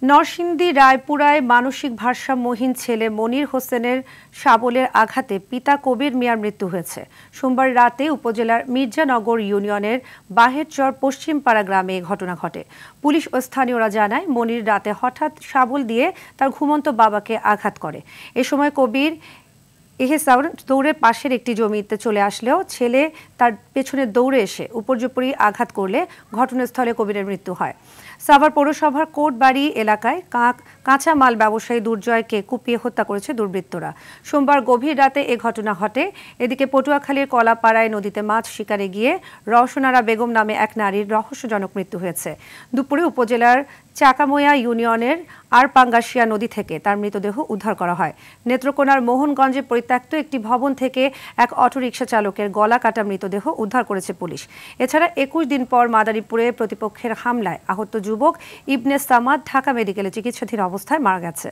নরসিংদী রায়পুরায় মানসিক ভারসাম্যহীন ছেলে মনির হোসেনের শাবলের আঘাতে পিতা কবির মিয়ার মৃত্যু হয়েছে। সোমবার রাতে উপজেলার মির্জানগর ইউনিয়নের বাহেরচর পশ্চিমপাড়া গ্রামে এ ঘটনা ঘটে। পুলিশ ও স্থানীয়রা জানায়, মনির রাতে হঠাৎ শাবল দিয়ে তার ঘুমন্ত বাবাকে আঘাত করে। এ সময় কবির এহসান দৌড়ে পাশের একটি জমিতে চলে আসলেও ছেলে তার পেছনে দৌড়ে এসে উপর্যুপরি আঘাত করলে ঘটনাস্থলে কবিরের মৃত্যু হয়। সাভার পৌরসভার কোটবাড়ি এলাকায় কাঁচা মাল ব্যবসায়ী দুর্জয়কে কুপিয়ে হত্যা করেছে দুর্বৃত্তরা। সোমবার গভীর রাতে এ ঘটনা ঘটে। এদিকে পটুয়াখালীর কলাপাড়ায় নদীতে মাছ শিকারে গিয়ে রওশনারা বেগম নামে এক নারীর রহস্যজনক মৃত্যু হয়েছে। দুপুরে উপজেলার চাকামোয়া ইউনিয়নের আরপাঙ্গাশিয়া নদী থেকে তার মৃতদেহ উদ্ধার করা হয়। নেত্রকোনার মোহনগঞ্জে পরিত্যক্ত একটি ভবন থেকে এক অটোরিকশা চালকের গলা কাটা মৃতদেহ উদ্ধার করেছে পুলিশ। এছাড়া ২১ দিন পর মাদারীপুরে প্রতিপক্ষের হামলায় আহত যুবক ইবনে সামাদ ঢাকা মেডিকেলে চিকিৎসাধীন অবস্থায় মারা গেছে।